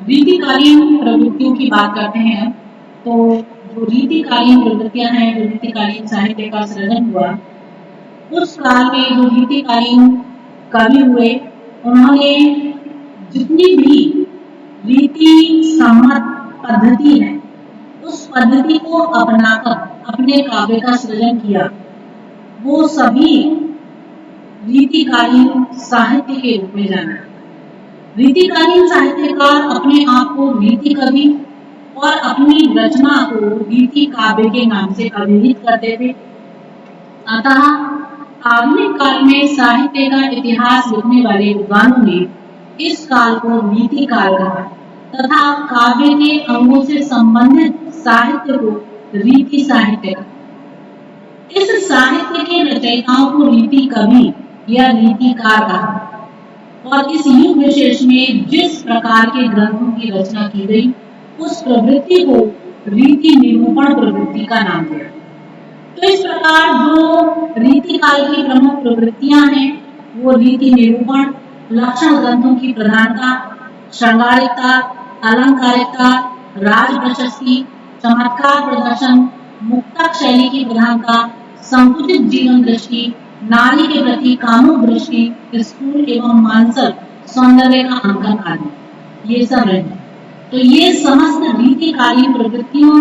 रीतिकालीन प्रवृत्तियों की बात करते हैं तो जो रीतिकालीन प्रवृत्तियां हैं, जो रीतिकालीन साहित्य का सृजन हुआ, उस काल में जो रीतिकालीन कवि हुए, उन्होंने जितनी भी रीति सम्मत पद्धति है, उस पद्धति को अपनाकर अपने काव्य का सृजन किया। वो सभी रीतिकालीन साहित्य के रूप में जाना। रीतिकालीन साहित्यकार अपने आप को रीति कवि और अपनी रचना को रीति काव्य के नाम से अभिहित करते थे। अतः आधुनिक काल में साहित्य का इतिहास लिखने वाले विद्वानों ने इस काल को रीति काल कहा तथा काव्य के अंगों से संबंधित साहित्य को रीति साहित्य कहा। इस साहित्य के रचयिताओं को रीति कवि या रीतिकार कहा और इस युग विशेष में जिस प्रकार के ग्रंथों की रचना की गई, उस प्रवृत्ति को रीति निरूपण प्रवृत्ति का नाम दिया। तो इस प्रकार जो रीति काल की प्रमुख प्रवृत्तियां हैं, वो रीति निरूपण, लक्षण ग्रंथों की प्रधानता, श्रृंगारिकता, अलंकारिकता, राज प्रशस्ति, चमत्कार प्रदर्शन, मुक्तक शैली की प्रधानता, संकुचित जीवन दृष्टि, नारी के प्रति कामुक दृष्टि, स्थूल एवं मानसिक सौंदर्य का अंकन आदि, ये सब है। तो ये समस्त रीतिकालीन प्रवृत्तियों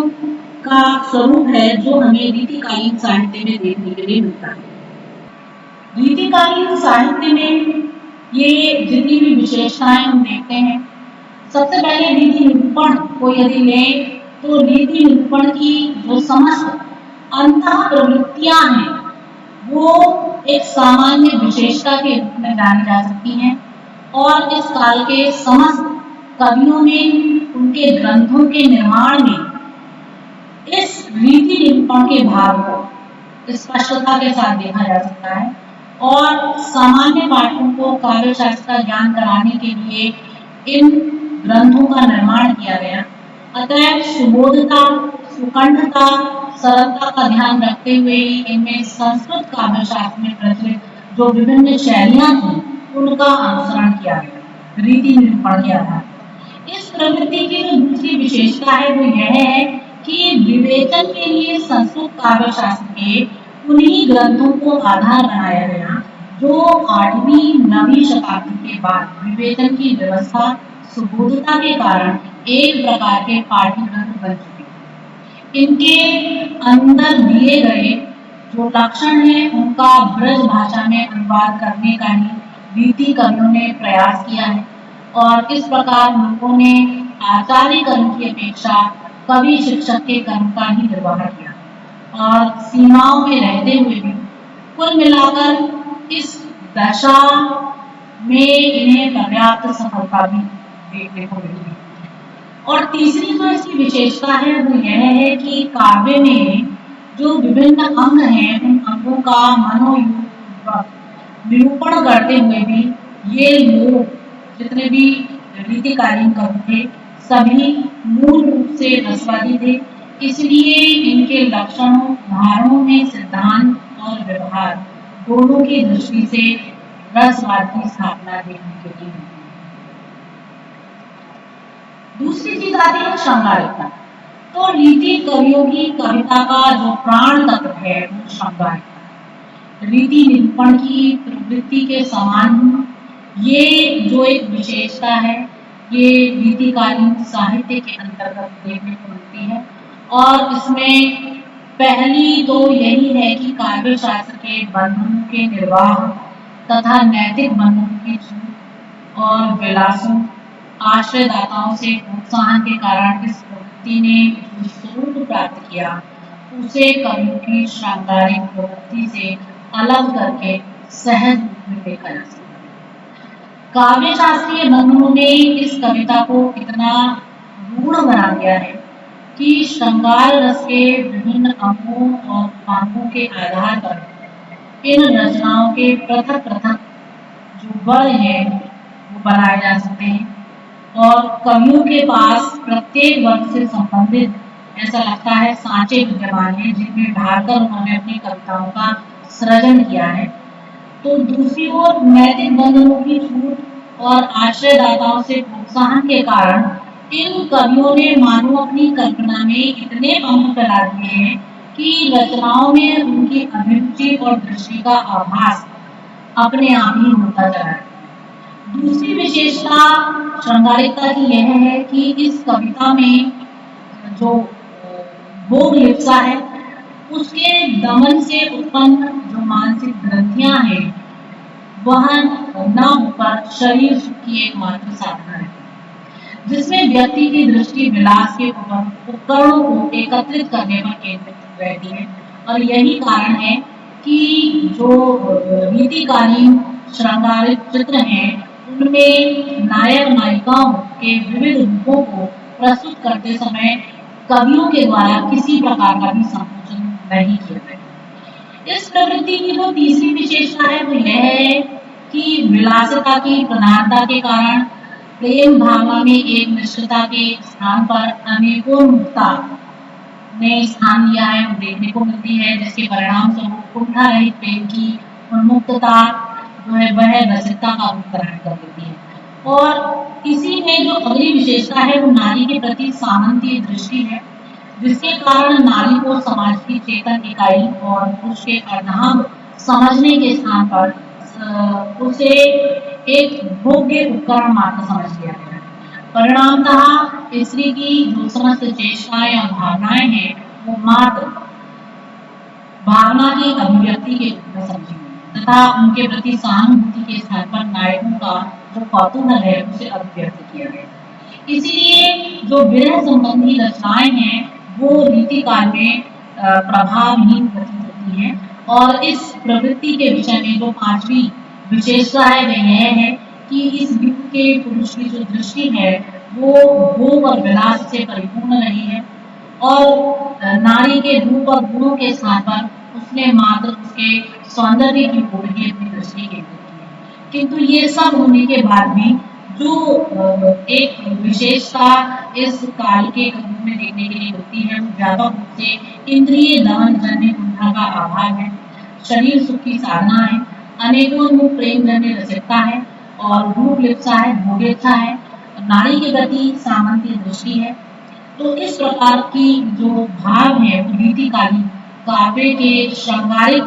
का स्वरूप है जो हमें रीतिकालीन साहित्य में देखने के लिए मिलता है। रीतिकालीन साहित्य में ये जितनी भी विशेषताएं हम देखते हैं, सबसे पहले रीति निरूपण को यदि लें तो रीति निरूपण की जो समस्त अंतः प्रवृत्तियां हैं, वो एक सामान्य विशेषता के रूप में जानी जा सकती हैं और इस काल के समस्त कवियों ने उनके ग्रंथों के निर्माण में इस रीति निरूपण के भाव को स्पष्टता के साथ देखा जा सकता है और सामान्य पाठकों को काव्य शास्त्र का ज्ञान कराने के लिए इन ग्रंथों का निर्माण किया गया। अतः सुबोधता, सुकंठता, सरलता का ध्यान रखते हुए ही इनमें संस्कृत काव्य शास्त्र में प्रचलित जो विभिन्न शैलियां थी, उनका अनुसरण किया गया रीति निरूपण के आधार। इस प्रवृत्ति की जो दूसरी विशेषता है वो यह है कि विवेचन के लिए संस्कृत काव्य शास्त्र के उन्हीं ग्रंथों को आधार बनाया गया जो 8वीं 9वीं शताब्दी के बाद विवेचन की व्यवस्था सुबोधता के कारण एक प्रकार के पाठ्यग्रंथ बन चुके। इनके अंदर दिए गए जो लक्षण है उनका ब्रज भाषा में अनुवाद करने का ही रीति कवियों ने प्रयास किया है और इस प्रकार लोगों ने आचार्य कर्म की अपेक्षा कवि शिक्षक के कर्म का ही निर्वाह किया और सीमाओं में रहते हुए भी कुल मिलाकर इस दशा में इन्हें पर्याप्त सफलता भी देखने को मिली। और तीसरी जो इसकी विशेषता है वो यह है कि काव्य में जो विभिन्न अंग हैं, उन अंगों का मनोयुक्त निरूपण करते हुए भी ये लोग जितने भी रीतिकालीन कवि थे, सभी मूल रूप से रसवादी थे। इसलिए इनके लक्षणों, उदाहरणों में सिद्धांत और व्यवहार दोनों की दृष्टि से रसवाद की स्थापना देखने के लिए मिलती है। दूसरी चीज आती है श्रृंगारिकता। तो रीति कवियों की कविता का जो प्राण तत्व है वो श्रृंगारिकता। रीति निरूपण की प्रवृत्ति के समान ये जो एक विशेषता है, ये रीतिकालीन साहित्य के अंतर्गत देखने को मिलती है और इसमें पहली तो यही है कि काव्य शास्त्र के बंधनों के निर्वाह तथा नैतिक बंधनों की छूट और विलासों आश्रयदाताओं से प्रोत्साहन के कारण इस प्रवृत्ति ने जो स्वरूप प्राप्त किया उसे कवियों की श्रृंगारिक प्रवृत्ति से अलग करके सहज रूप में देखा जा सकता है। काव्य शास्त्रीय बंधुओं ने इस कविता को इतना रूढ़ बना दिया है कि श्रृंगार रस के विभिन्न अंगों और पांगों के आधार पर इन रचनाओं के पृथक पृथक जो वर्ग हैं वो बनाए जा सकते हैं और कवियों के पास प्रत्येक वर्ग से संबंधित ऐसा लगता है सांचे विद्यमान है जिनमें ढालकर उन्होंने अपनी कविताओं का सृजन किया है। तो दूसरी ओर नैतिक बंधनों की छूट और आश्रयदाताओं से प्रोत्साहन के कारण इन कवियों ने मानो अपनी कल्पना में इतने पंख फैला दिए हैं कि रचनाओं में उनकी अभिरुचि और दृष्टि का आभास अपने आप ही होता चला है। दूसरी विशेषता श्रृंगारिकता की यह है कि इस कविता में जो भोग लिप्सा है उसके दमन से उत्पन्न जो मानसिक ग्रंथियां हैं वह न होकर शरीर सुख की एकमात्र साधना है, जिसमें व्यक्ति की दृष्टि विलास के उपकरणों को एकत्रित करने पर केंद्रित रहती है। और यही कारण है कि जो रीतिकालीन श्रृंगारिक चित्र हैं उनमें नायक नायिकाओं के विविध रूपों को प्रस्तुत करते समय कवियों के द्वारा किसी प्रकार का भी संकोचन नहीं किया गया। इस प्रवृत्ति की जो तीसरी विशेषता है वो यह है कि विलासिता की प्रधानता के कारण प्रेम भावना में एक मिश्रता के स्थान पर अनेकों मुक्ता ने स्थान लिया है, देखने को मिलती है, जिसके परिणाम स्वरूप कुंठा रहित प्रेम की उन्मुक्तता जो है वह रसिकता का रूप ग्रहण कर लेती है। और इसी में जो अगली विशेषता है वो नारी के प्रति सामंतीय दृष्टि है, जिसके कारण नारी को समाज की चेतन इकाई और पुरुष के अर्धांग समझने के स्थान पर उसे एक भोग्य उपकरण मात्र समझ लिया गया। परिणामतः स्त्री की जो समस्त चेष्टाएं या भावनाएं हैं वो मात्र भावना की अभिव्यक्ति के रूप में समझी गई तथा उनके प्रति सहानुभूति के स्थान पर नायकों का जो कौतूहल है उसे अभिव्यक्त किया गया। इसीलिए जो विरह संबंधी रचनाएं हैं वो रीतिकाल में प्रभावहीन प्रतीत होती हैं। और इस प्रवृत्ति के विषय में जो पांचवी विशेषता है वह यह है कि इस युग के पुरुष की जो दृष्टि है वो भोग और विलास से परिपूर्ण नहीं है और नारी के रूप और गुणों के स्थान पर उसने मात्र उसके सौंदर्य की ओर ही अपनी दृष्टि केंद्रित की है। किंतु ये सब होने के बाद भी जो एक विशेषता इस काल के कवियों में देखने के लिए होती है वो व्यापक रूप से इंद्रिय दमन जन्य कुंठा का अभाव है, शरीर सुख की साधना है, अनेकों रूप प्रेम जन्य रसिकता है और रूप लिप्सा है, भोगेच्छा है, नारी के प्रति सामंती दृष्टि है। तो इस प्रकार की जो भाव है वो रीतिकालीन काव्य के श्रृंगारिक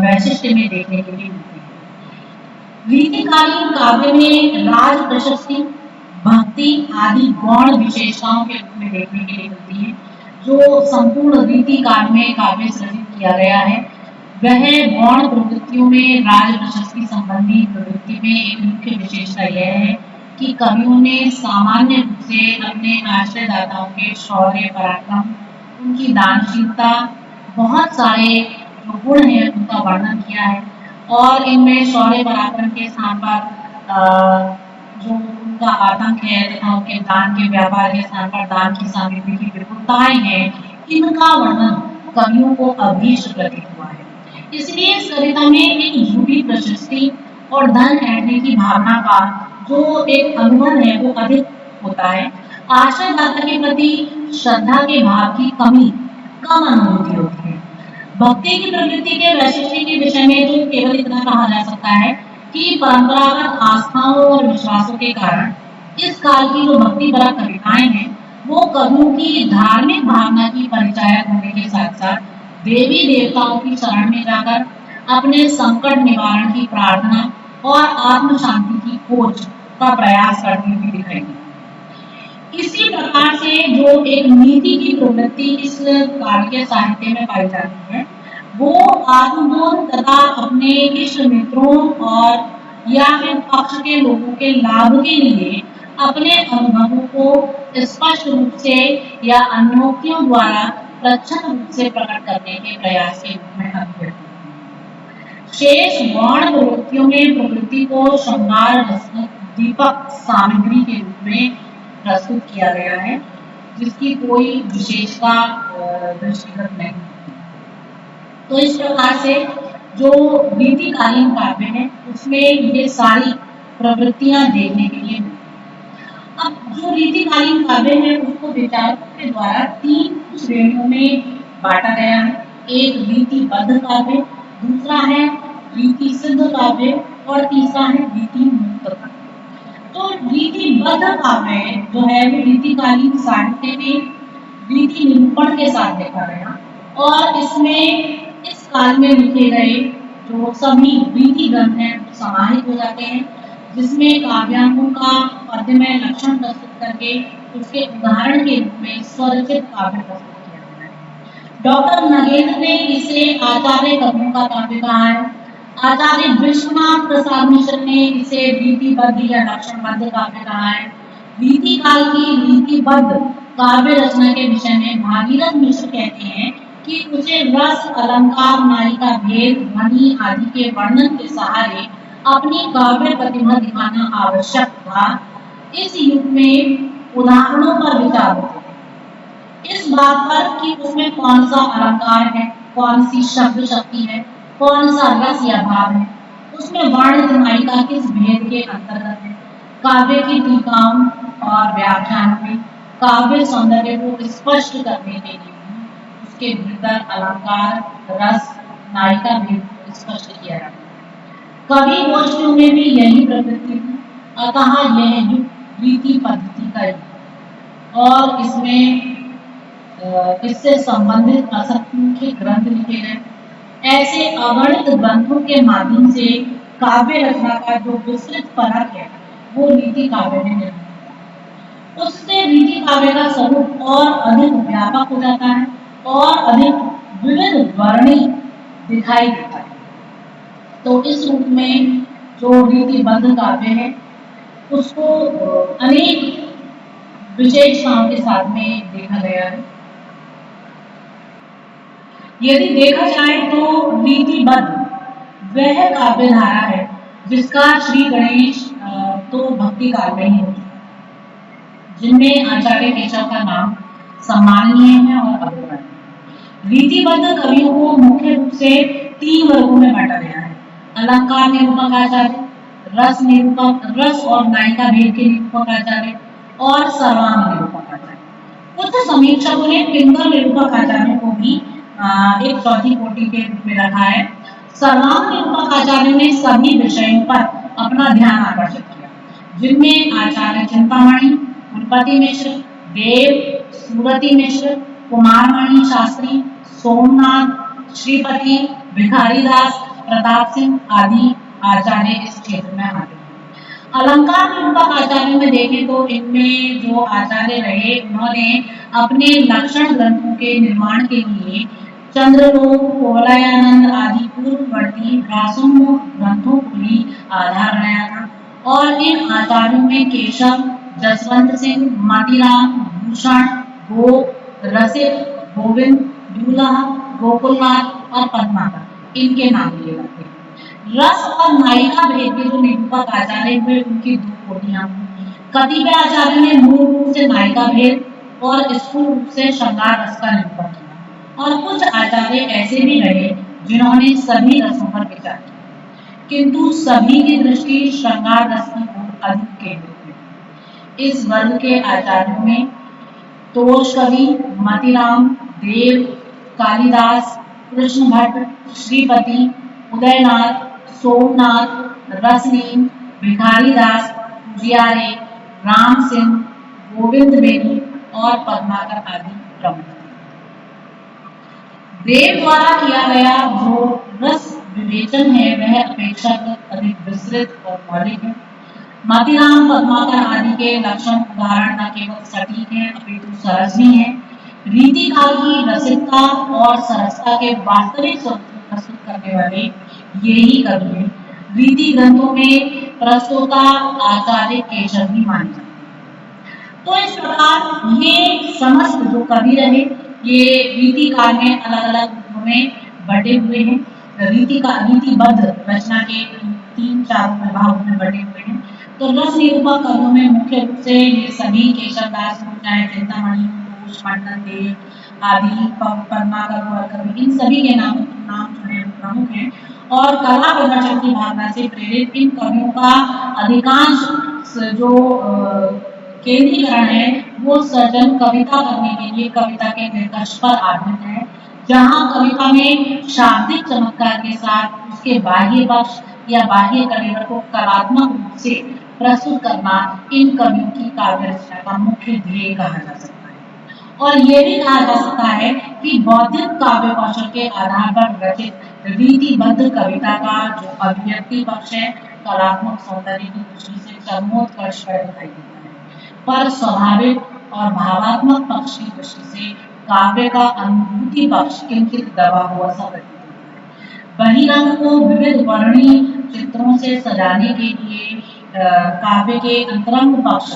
वैशिष्ट्य में देखने के लिए मिलती है। रीतिकालीन काव्य में राज प्रशस्ति, भक्ति आदि गौण विशेषताओं के रूप में देखने के लिए मिलती है। जो संपूर्ण रीतिकाल में काव्य सृजित किया गया है वह गौण प्रवृत्तियों में राज प्रशस्ति संबंधी प्रवृत्ति में एक मुख्य विशेषता यह है कि कवियों ने सामान्य रूप से अपने आश्रयदाताओं के शौर्य पराक्रम, उनकी दानशीलता, बहुत सारे जो गुण हैं उनका वर्णन किया है। और इनमें शौर्य पराक्रम के स्थान पर जो उनका आतंक है तथा उनके दान के व्यापार के स्थान पर दान की सामग्री की विपुलताएं हैं, इनका वर्णन कवियों को अभीष्ट प्रतीत हुआ है। इसलिए इस कविता में एक झूठी प्रशस्ति और धन ऐंठने की भावना का जो एक अनुभव है वो अधिक होता है। आश्रयदाता के प्रति श्रद्धा के भाव की कम अनुभूति होती है। भक्ति की प्रवृत्ति के वैशिष्ट्य के विषय में तो केवल इतना कहा जा सकता है कि परंपरागत आस्थाओं और विश्वासों के कारण इस काल की जो भक्तिपरक कविताएं हैं वो कवियों की धार्मिक भावना की परिचायक होने के साथ साथ देवी देवताओं की शरण में जाकर अपने संकट निवारण की प्रार्थना और आत्म शांति की खोज का प्रयास करती हुई दिखाई दी। इसी प्रकार से जो एक नीति की प्रवृत्ति इस काल के साहित्य में पाई जाती है वो आत्मबोध तथा अपने इष्ट मित्रों और या फिर पक्ष के लोगों के लाभ के लिए अपने अनुभवों को स्पष्ट रूप से या अन्योक्तियों द्वारा प्रच्छन्न रूप से प्रकट करने के प्रयास के रूप में अभिव्यक्त शेष गौण प्रवृत्तियों में प्रवृत्ति को श्रृंगार दीपक सामग्री के रूप में प्रस्तुत किया गया है, जिसकी कोई विशेषता दृष्टिगत नहीं। तो इस प्रकार से जो रीतिकालीन काव्य है उसमें ये सारी प्रवृत्तियां देखने के लिए मिलती। अब जो रीतिकालीन काव्य है उसको विचारकों के द्वारा 3 श्रेणियों में बांटा गया है। एक रीतिबद्ध काव्य, दूसरा है रीति सिद्ध काव्य और तीसरा है रीति मुक्त काव्य। तो रीतिबद्ध काव्य जो है वो रीतिकालीन साहित्य में रीति निरूपण के साथ देखा गया और इसमें इस काल में लिखे गए जो सभी रीति ग्रंथ हैं वो समाहित हो जाते हैं, जिसमें काव्यांगों का पद्यमय लक्षण प्रस्तुत करके उसके उदाहरण के रूप में स्वरचित काव्य प्रस्तुत किया गया है। डॉक्टर नगेंद्र ने इसे आचार्य कवियों का काव्य कहा है। आचार्य विश्वनाथ प्रसाद मिश्र ने इसे रीतिबद्ध या लक्षणबद्ध काव्य कहा है। रीति काल की रीतिबद्ध काव्य रचना के विषय में भागीरथ मिश्र कहते हैं कि उसे रस, अलंकार, नायिका भेद, ध्वनि आदि के वर्णन के सहारे अपनी काव्य प्रतिभा दिखाना आवश्यक था। इस युग में उदाहरणों पर विचार होते थे, इस बात पर कि उसमें कौन सा अलंकार है, कौन सी शब्द शक्ति है, कौन सा रस या भाव है, उसमें वर्ण नायिका किस भेद के अंतर्गत है। काव्य की टीकाओं और व्याख्यान में काव्य सौंदर्य को स्पष्ट करने के लिए उसके भीतर अलंकार, रस, नायिका भेद को स्पष्ट किया जाता है। कवि गोष्ठियों में भी यही प्रवृत्ति थी, अतः यह युग रीति पद्धति का युग और इसमें इससे संबंधित असंख्य ग्रंथ लिखे गए। ऐसे अगणित ग्रंथों के माध्यम से काव्य रचना का जो विस्तृत फलक है वो रीति काव्य में निर्मित है। उससे रीति काव्य का स्वरूप और अधिक व्यापक हो जाता है और अधिक विविध वर्णी दिखाई देता है। तो इस रूप में जो रीतिबद्ध काव्य है उसको अनेक विशेषताओं के साथ में देखा गया है। यदि देखा जाए तो रीतिबद्ध वह काव्य धारा है जिसका श्री गणेश तो भक्ति काल में ही होता है, जिनमें आचार्य केशव का नाम सम्माननीय है और अग्रगण्य। रीतिबद्ध कवियों को मुख्य रूप से 3 वर्गों में बांटा गया है: अलंकार निरूपक आचार्य, रस निरूपक, रस और नायिका भेद के निरूपक आचार्य और सर्वांग निरूपक आचार्य। कुछ समीक्षकों ने पिंगल निरूपक आचार्य को भी एक चौथी कोटि के रूप में रखा है। सर्वांग निरूपक आचार्यों ने सभी विषयों पर अपना ध्यान आकर्षित किया, जिनमें आचार्य चिंतामणि, कुलपति मिश्र, देव, सूरती मिश्र, कुमारमणि शास्त्री, सोमनाथ, श्रीपति, भिखारीदास, प्रताप सिंह आदि आचार्य इस क्षेत्र में आते हैं। अलंकार निरूपक आचार्यों में देखें तो इनमें जो आचार्य रहे उन्होंने अपने लक्षण ग्रंथों के निर्माण के लिए चंद्रलोक, कोवलयानंद आदि पूर्ववर्ती व्यासों ग्रंथों को ही आधार बनाया था और इन आचार्यों में केशव, जसवंत सिंह, मातीराम, भूषण, गोप, रसिक, गोविंद, दूल्हा, गोकुलनाथ और पद्माकर इनके नाम लिए जाते हैं। रस और नायिका भेद के जो निरूपक आचार्य हुए उनकी 2 कोटियां हुई। कतिपय आचार्यों ने मूल रूप से नायिका भेद और स्थूल रूप से श्रृंगार रस का निरूपण किया और कुछ आचार्य ऐसे भी रहे जिन्होंने सभी रसों पर विचार किया, किंतु सभी की दृष्टि श्रृंगार रस की ओर अधिक केंद्रित है। इस वर्ग के आचार्यों में तोष कवि, मतिराम, देव, कालिदास, कृष्ण भट्ट, श्रीपति, उदयनाथ, सोमनाथ, रसनीन, भिखारीदास, जियारे, राम सिंह, गोविंद बेनी और पद्माकर आदि प्रमुख थे। देव द्वारा किया गया जो रस विवेचन है वह अपेक्षाकृत अधिक विस्तृत और मौलिक है। मातीराम, पद्माकर आदि के लक्षण उदाहरण न केवल सटीक हैं अपितु सरस भी हैं। रीति काल की रसिकता और सरसता के वास्तविक स्वरूप प्रस्तुत करने वाले यही कवि हैं। रीति ग्रंथों में प्रस्तोता आचार्य केशव भी माने जाते हैं। तो इस प्रकार ये समस्त जो कवि रहे ये रीति काल में अलग अलग रूपों में बटे हुए हैं। रीतिबद्ध रचना के 3-4 विभागों में बटे हुए हैं। तो रस निरूपक कवियों में मुख्य रूप से ये सभी केशवदास हो, चाहे चिंतामणि, तोष, मंडन, देव आदि, पद्माकर कवि, इन सभी के नाम जो है प्रमुख हैं और कला प्रदर्शन की भावना से प्रेरित इन कवियों का अधिकांश जो केंद्रीकरण है वो सर्जन कविता करने के लिए कविता के निर्कर्ष पर आधारित है, जहाँ कविता में शाब्दिक चमत्कार के साथ उसके बाह्य पक्ष या बाह्य कलेवर को कलात्मक रूप से प्रस्तुत करना इन कवियों की काव्य रचना का मुख्य ध्येय कहा जा सकता है। और ये भी कहा जा सकता है कि बौद्धिक काव्य कौशल के आधार पर रचित रीतिबद्ध कविता का जो अभिव्यक्ति पक्ष है, कलात्मक सौंदर्य की दृष्टि से चरमोत्कर्ष पर दिखाई देता है, पर स्वाभाविक और भावात्मक पक्ष की दृष्टि से काव्य का अनुभूति पक्ष किंचित दबा हुआ सा प्रतीत होता है। बहिरंग को विविध वर्णीय चित्रों से सजाने के लिए काव्य के अंतरंग पक्ष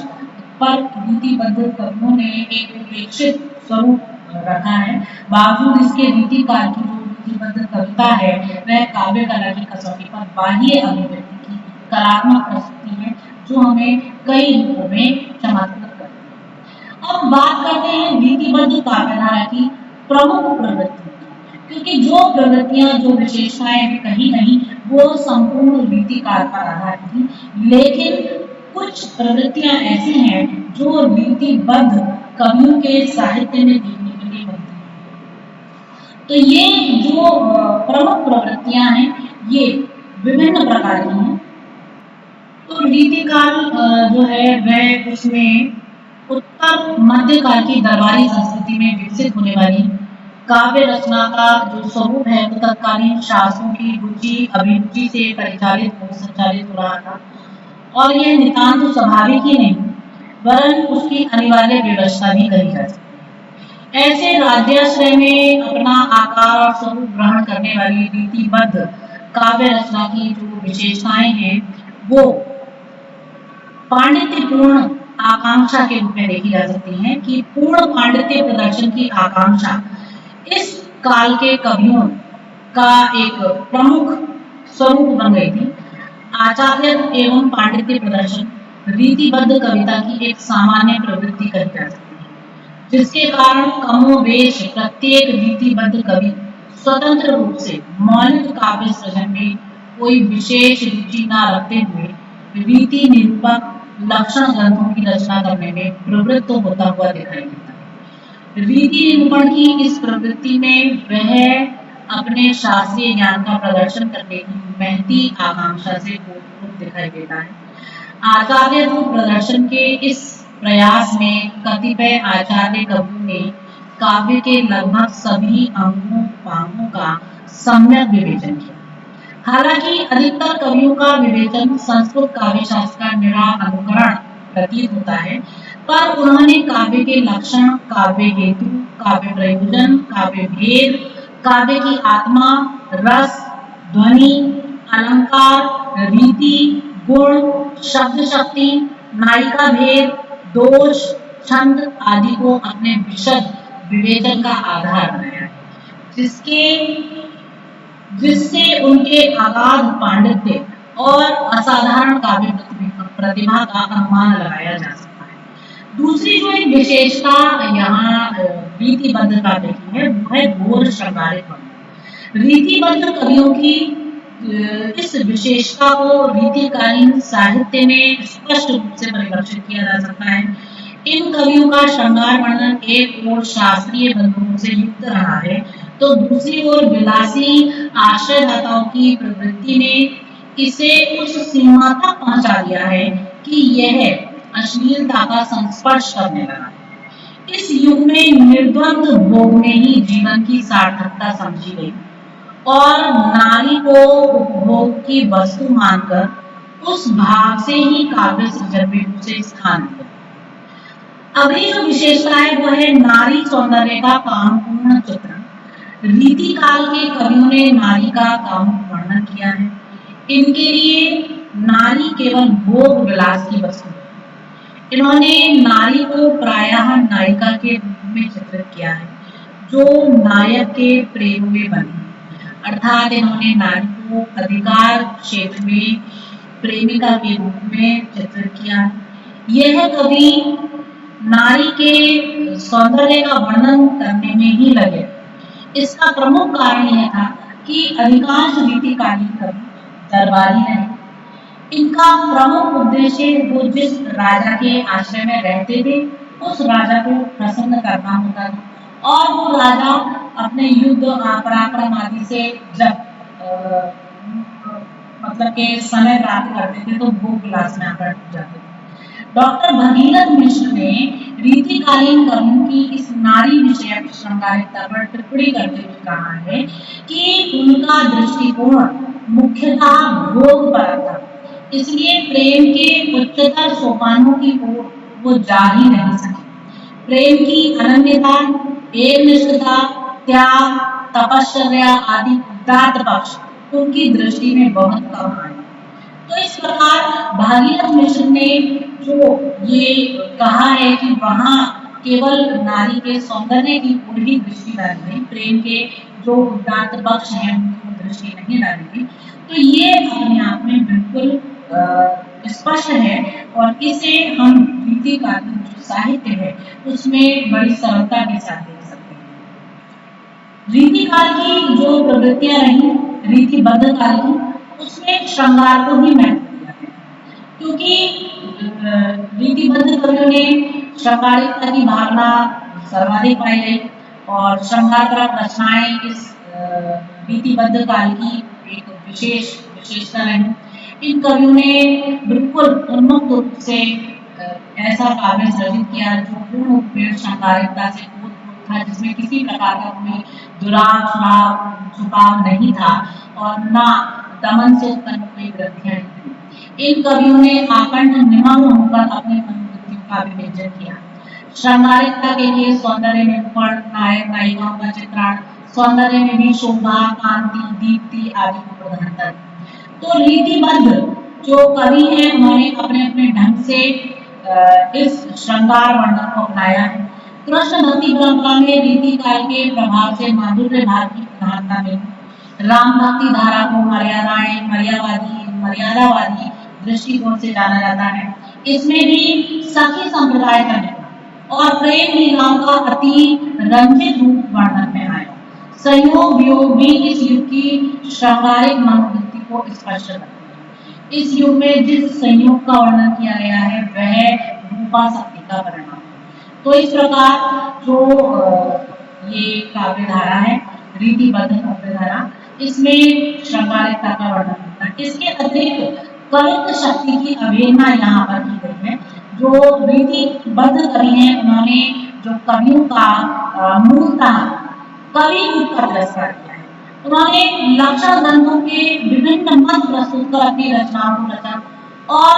पर रीतिबद्ध कवियों ने एक उपेक्षित स्वरूप रखा है। बावजूद इसके रीतिकार की जो रीतिबद्ध कविता है वह काव्य कला की कसौटी पर बाह्य अभिव्यक्ति की कलात्मक प्रस्तुति है, जो हमें कई रूपों में चमत्कृत करती है। अब बात करते हैं रीतिबद्ध काव्यधारा की प्रमुख प्रवृत्ति, क्योंकि जो प्रवृत्तियां जो विशेषताएं कहीं कहीं वो संपूर्ण रीतिकार पर आधारित थी, लेकिन कुछ प्रवृत्तियां ऐसी हैं जो रीतिबद्ध कवियों के साहित्य में देखने के लिए मिलती हैं। तो ये जो प्रमुख प्रवृत्तियां हैं ये विभिन्न प्रकार की हैं। तो रीतिकाल जो है वह उसमें उत्तर मध्यकाल की दरबारी संस्कृति में विकसित होने वाली काव्य रचना का जो स्वरूप है वो तत्कालीन शासकों की रुचि अभिरुचि से संचालित हो रहा था, और यह नितांत स्वाभाविक ही नहीं वरन उसकी अनिवार्य व्यवस्था भी कही जा सकती है। ऐसे राज्याश्रय में अपना आकार और स्वरूप ग्रहण करने वाली रीतिबद्ध काव्य रचना की जो विशेषताएं हैं वो पांडित्यपूर्ण आकांक्षा के रूप में देखी जा सकती है कि पूर्ण पांडित्य प्रदर्शन की आकांक्षा इस काल के कवियों का एक प्रमुख स्वरूप बन गई थी। आचार्य एवं पांडित्य प्रदर्शन रीतिबद्ध कविता की एक सामान्य प्रवृत्ति कही जा सकती है, जिसके कारण कमोवेश प्रत्येक रीतिबद्ध कवि स्वतंत्र रूप से मौलिक काव्य सृजन में कोई विशेष रुचि न रखते हुए रीति निरूपक लक्षण ग्रंथों की रचना करने में प्रवृत्त होता हुआ दिखाई देता है। रीति निरूपण की इस प्रवृत्ति में वह अपने शास्त्रीय ज्ञान का प्रदर्शन करने की महती आकांक्षा से ओतप्रोत दिखाई देता है। आचार्य प्रदर्शन के इस प्रयास में कतिपय आचार्य कवियों ने काव्य के लगभग सभी अंगों पांगों का सम्यक विवेचन किया। हालांकि अधिकतर कवियों का विवेचन संस्कृत काव्य शास्त्र का निरा अनुकरण प्रतीत होता है, पर उन्होंने काव्य के लक्षण, काव्य हेतु, काव्य प्रयोजन, काव्य भेद, काव्य की आत्मा, रस, ध्वनि, अलंकार, रीति, गुण, शब्द शक्ति, नायिका भेद, दोष, छंद आदि को अपने विशद विवेचन का आधार बनाया है, जिससे उनके अगाध पांडित्य और असाधारण काव्य प्रतिभा का अनुमान लगाया जा सकता है। दूसरी जो एक विशेषता यहाँ रीतिबद्ध काव्य की है वो है घोर श्रृंगारिक वर्णन। रीतिबद्ध कवियों की इस विशेषता को रीतिकालीन साहित्य में स्पष्ट रूप से परिलक्षित किया जा सकता है। इन कवियों का श्रृंगार वर्णन एक ओर शास्त्रीय बंधुओं से युक्त रहा है, तो दूसरी ओर विलासी आश्रयदाताओं की प्रवृत्ति ने इसे उस सीमा तक पहुंचा दिया है कि यह अश्लीलता का संस्पर्श करने लगा। इस युग में निर्द्वंद भोग में ही जीवन की सार्थकता समझी गई और नारी को उपभोग की वस्तु मानकर उस भाव से ही काव्य सृजन में उसे स्थान दिया। अगली जो विशेषता है वो है नारी सौंदर्य का कामपूर्ण चित्रण। रीतिकाल के कवियों ने नारी का कामुक वर्णन किया है। इनके लिए नारी केवल भोग विलास की वस्तु है। इन्होंने नारी को प्रायः नायिका के रूप में चित्रित किया है, जो नायक के प्रेम में बनी, अर्थात इन्होंने नारी को अधिकार क्षेत्र में प्रेमिका के रूप में चित्रित किया है। यह कवि नारी के सौंदर्य का वर्णन करने में ही लगे। इसका प्रमुख कारण यह था कि अधिकांश रीतिकालीन कवि दरबारी रहे। इनका प्रमुख उद्देश्य वो जिस राजा के आश्रय में रहते थे उस राजा को प्रसन्न करना होता था, और वो राजा अपने युद्ध पराक्रम आदि से जब मतलब के समय प्राप्त करते थे तो भोग विलास में आकर जाते थे। डॉक्टर भगीरथ मिश्र ने रीतिकालीन कवियों की इस नारी विषयक श्रृंगारिकता पर टिप्पणी करते हुए कहा है कि उनका दृष्टिकोण मुख्यतः भोग पर था, इसलिए प्रेम के उच्चतर सोपानों की ओर वो जा ही नहीं सके। प्रेम की अनन्यता, एकनिष्ठता, त्याग, तपश्चर्या आदि उदात्त पक्ष उनकी दृष्टि में बहुत कम आए। तो इस प्रकार भागीरथ मिश्र ने जो ये कहा है कि वहाँ केवल नारी के सौंदर्य की ओर ही दृष्टि डाली गई, प्रेम के जो उदात्त पक्ष हैं उनको दृष्टि नहीं डाली गई, तो ये अपने आप में बिल्कुल स्पष्ट है और इसे हम रीतिकालीन जो साहित्य है उसमें बड़ी सरलता के साथ देख सकते हैं। रीतिकाल की जो प्रवृत्तियां रही, रीतिबद्ध काल की, उसमें श्रृंगार को ही महत्व दिया है, क्योंकि रीतिबद्ध कवियों ने श्रृंगारिकता की भावना सर्वाधिक पाई गई और श्रृंगारपरक रचनाएं इस रीतिबद्ध काल की एक विशेषता रही। इन कवियों ने बिल्कुल उन्मुक्त रूप से ऐसा काव्य सृजित किया जो पूर्ण रूप में श्रृंगारिकता से ओतप्रोत था, जिसमें किसी प्रकार का कोई दुराव छुपाव नहीं था और ना दमन से उत्पन्न कोई ग्रंथियां नहीं थी। इन कवियों ने आकंठ निमग्न होकर अपने मनोवृत्तियों का विवेचन किया। श्रृंगारिकता के लिए सौंदर्य निरूपण, नायक नायिकाओं का चित्रण, सौंदर्य में भी शोभा, कांति, दीप्ति आदि को प्रधानता दी। तो रीतिबद्ध जो कवि हैं उन्होंने अपने अपने ढंग से इस श्रृंगार वर्णन को अपनाया है। कृष्ण भक्ति परंपरा में रीति काल के प्रभाव से माधुर्य भाव की प्रधानता मिली। राम भक्ति धारा को मर्यादावादी दृष्टिकोण से जाना जाता है। इसमें भी सखी संप्रदाय का निकला और प्रेम लीलाओं का अति रंजित रूप वर्णन में आया। संयोग वियोग भी इस युग की श्रृंगारिक मनोवृत्ति को स्पष्ट करते हैं। इस युग में जिस संयोग का वर्णन किया गया है वह रूपा शक्ति का परिणाम है। तो इस प्रकार जो ये काव्य धारा है, रीतिबद्ध काव्य धारा, इसमें श्रृंगारिकता का वर्णन होता है। इसके अतिरिक्त कवित्व शक्ति की अवहेलना यहाँ पर की गई है। जो रीतिबद्ध कवि हैं उन्होंने जो कवियों का मूलतः कवि रूप का तिरस्कार किया है। उन्होंने लक्षण ग्रंथों के विभिन्न मत प्रस्तुत कर अपनी रचनाओं को रचा और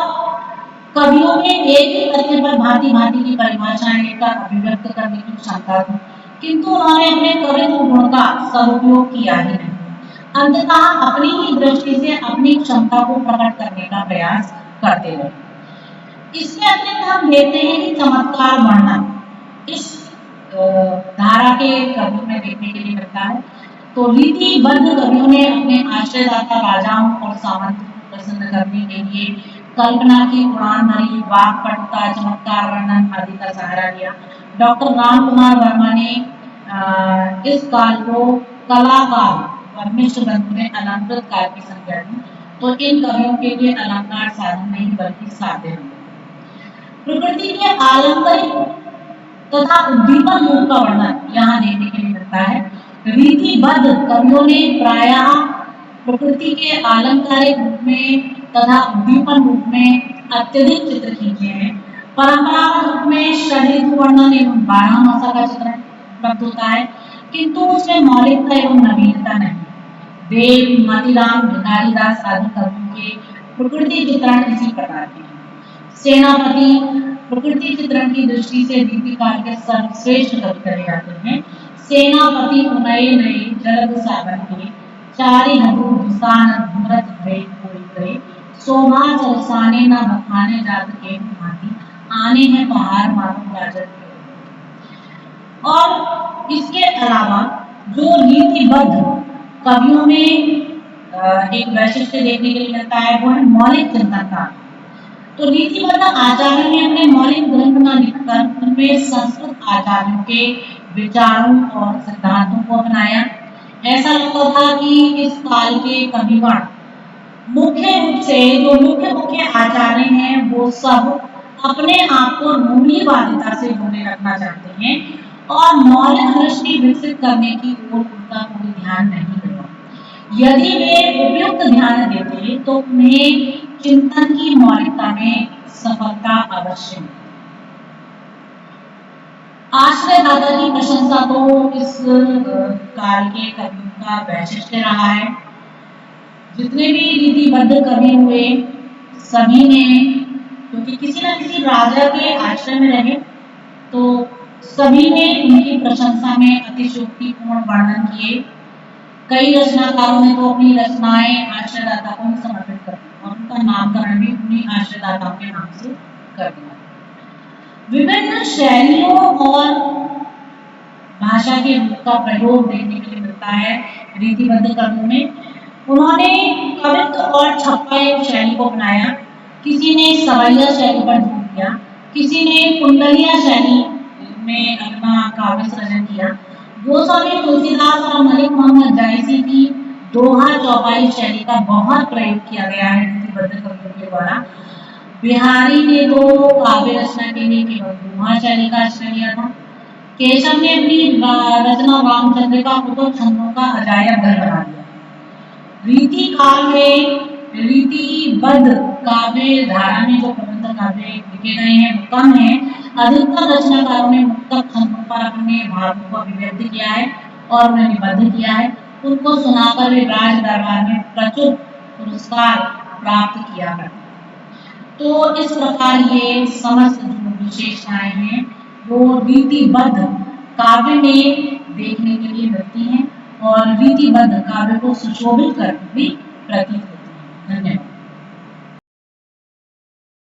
कवियों में एक ही तथ्य पर भांति भांति की परिभाषाएं लेकर अभिव्यक्त करने की क्षमता थी, किंतु उन्होंने अपने कवित्व गुण का सदुपयोग किया ही नहीं। अंततः अपनी ही दृष्टि से अपनी क्षमता को प्रकट करने का प्रयास करते रहे। इसके अतिरिक्त हम देखते हैं कि चमत्कार वर्णन इस धारा के कवियों में देखने के लिए मिलता है। तो रीतिबद्ध कवियों ने अपने आश्रयदाता राजाओं और सामंतों को प्रसन्न करने के लिए कल्पना की उड़ान भरी वाक्पटुता, चमत्कार वर्णन आदि का सहारा लिया। डॉक्टर राम कुमार वर्मा ने इस काल को कला काल और मिश्र ग्रंथों में अलंकृत काल की संज्ञा दी। तो इन कवियों के लिए अलंकार साधन नहीं बल्कि साधन। प्रकृति के आलंकारिक तथा उद्दीपन रूप का वर्णन यहाँ देखने के लिए मिलता है। रीतिबद्ध कवियों ने प्रायः प्रकृति के आलंकारिक रूप में तथा उद्दीपन रूप में अत्यधिक चित्र खींचे हैं। परंपरागत रूप में षड्ऋतु वर्णन एवं 12 मासा का चित्रण उपलब्ध होता है, किंतु उसमें मौलिकता एवं नवीनता नहीं। देव, मतिराम, भिखारीदास आदि कवियों के प्रकृति चित्रण इसी प्रकार के हैं। सेनापति प्रकृति चित्रण की दृष्टि से रीतिकाल के सर्वश्रेष्ठ कवि कहे जाते हैं। सेनापति उनय नये जलद सागर के चारि हदु दुसान भ्रत भय कोई करे शोभा चरसाने न बखाने जात के भांति आने हैं पहाड़ मानो राजत के। और इसके अलावा जो रीतिबद्ध कवियों में एक वैशिष्ट्य देखने के लिए मिलता है वो है मौलिक चिंतन का। तो रीतिबद्ध आचार्यों ने अपने मौलिक ग्रंथ न लिखकर उनमें संस्कृत आचार्यों के विचारों और सिद्धांतों को अपनाया। ऐसा लगता था कि इस काल के कविगण मुख्य रूप से जो मुख्य आचार्य हैं वो सब अपने आप को रूढ़िवादिता से जोड़े रखना चाहते हैं और मौलिक दृष्टि विकसित करने की ओर उनका कोई ध्यान नहीं देता। यदि वे उपयुक्त ध्यान देते तो उन्हें चिंतन की मौलिकता में सफलता अवश्य मिली। आश्रयदाता की प्रशंसा तो इस काल के कवियों का वैशिष्ट्य रहा है। जितने भी रीतिबद्ध कवि हुए सभी ने, क्योंकि किसी न किसी राजा के आश्रय में रहे, तो सभी ने उनकी प्रशंसा में अतिशयोक्तिपूर्ण वर्णन किए। कई रचनाकारों ने तो अपनी रचनाएं आश्रयदाता को ही समर्पित कर दी और उनका नामकरण भी उन्हीं आश्रयदाताओं के नाम से कर दिया। विभिन्न शैलियों और भाषा के रूप का प्रयोग देखने के लिए मिलता है रीतिबद्ध कवियों में। उन्होंने कवित्व और छप्पा शैली को अपनाया। किसी ने सवैया शैली पर जोर दिया, किसी ने कुंडलिया शैली में अपना काव्य सृजन किया। गोस्वामी तुलसीदास और मलिक मोहम्मद जायसी की दोहा चौपाई शैली का बहुत प्रयोग किया गया है रीतिबद्ध कवियों के द्वारा। बिहारी ने तो काव्य रचना के लिए केवल दोहा शैली का आश्रय लिया था। केशव ने अपनी रचना रामचंद्रिका को तो छंदों का अजायब घर बना दिया। रीति काल में रीतिबद्ध काव्य धारा में जो प्रबंध काव्य लिखे गए हैं वो कम है। अधिकतर रचनाकारों ने मुक्तक छंदों पर अपने भावों को अभिव्यक्त किया है और उन्हें निबद्ध किया है। उनको सुनाकर वे राज दरबार में प्रचुर पुरस्कार प्राप्त किया करते। तो इस प्रकार ये समस्त जो विशेषताएं हैं वो रीतिबद्ध काव्य में देखने के लिए मिलती हैं और रीतिबद्ध काव्य को सुशोभित करती हुई प्रतीत होती है। धन्यवाद।